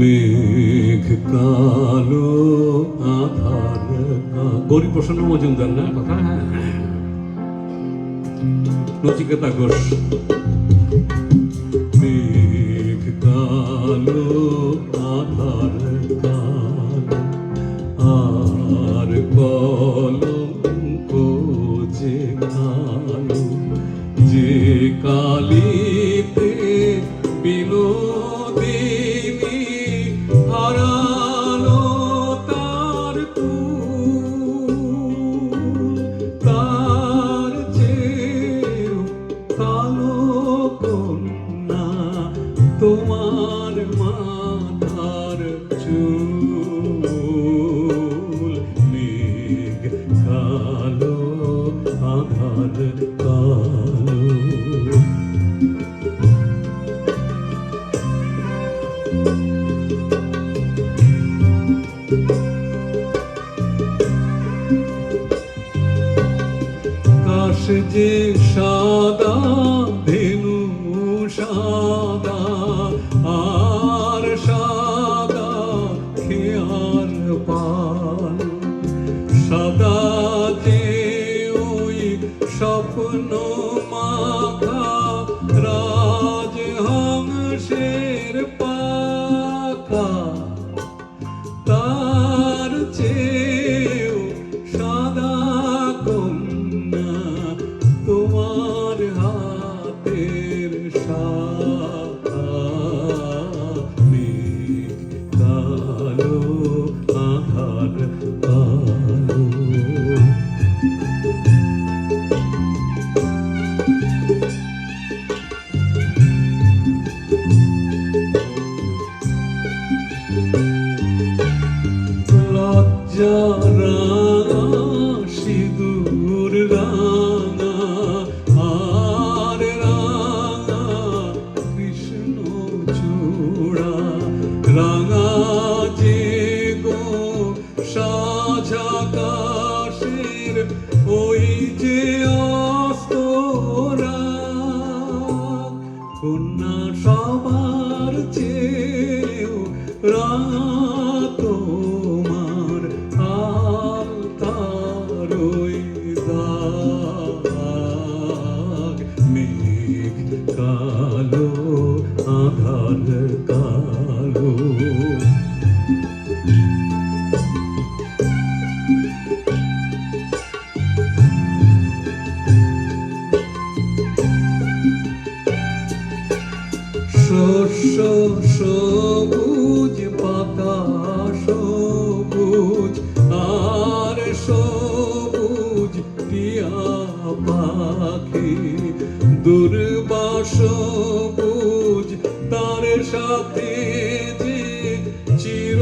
মেঘ কালো আধার গৌরীপ্রসন্ন মজুমদার না কথা। হ্যাঁ, নচিকেতা ঘোষ। মেঘ কালো আধার কালো আর কলঙ্ক যে কালো, যে কালিতে বিনোদিনী হারালো তার কুল, তার চেয়েও কালো কন্যা তোমার মাথার চুল। মেঘ কালো আধার কালো। কাশ যে সাদা ধেনু সাদা আর সাদা খেয়ার পাল, সাদা যে ওই স্বপ্ন মাখা রাজহংসের পাখা, তার চেয়েও সাদা কন্যা তোমার হাতের শাখা। মেঘ কালো আধার কালো। লজ্জা রাঙা সিঁদুর রাঙা আর রাঙা কৃষ্ণ চূড়া, রাঙা যে গো সাজাকাশের ওই যে অস্তরা, কন্যা সবার চেয়েও রাঙা তোমার আলতার ওই দাগ। মেঘ কালো আধার কালো। শস্য সবুজ পাতা সবুজ আর সবুজ টিয়া পাখি, দুর্বা সবুজ তার সাথে যে চির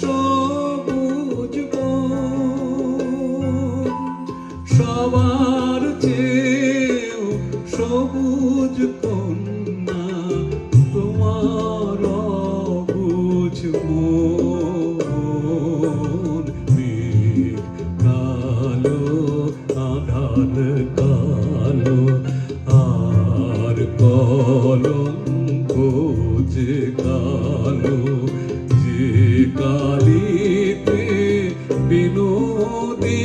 সবুজ বন, সবার চেয়েও সবুজ কন্যা তোমার অবুঝ মন। মেঘ কালো আধার কালো আর কলঙ্ক যে কালো, যে কালিতে বিনোদিনী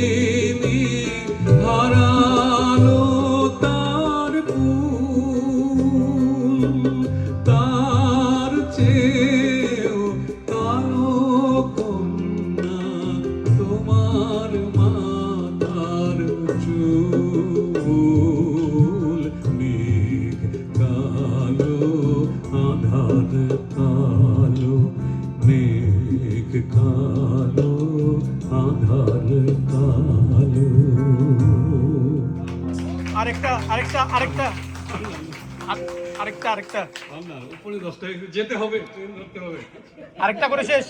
হারালো তার কুল, তার চেয়েও কালো কন্যা তোমার মাথার চুল। মেঘ কালো আধার কালো। মেঘ কালো আধার কালো। আরেকটা আরেকটা আরেকটা আরেকটা আরেকটা উপরে 10টা যেতে হবে, ট্রেন ধরতে হবে। আরেকটা করে শেষ।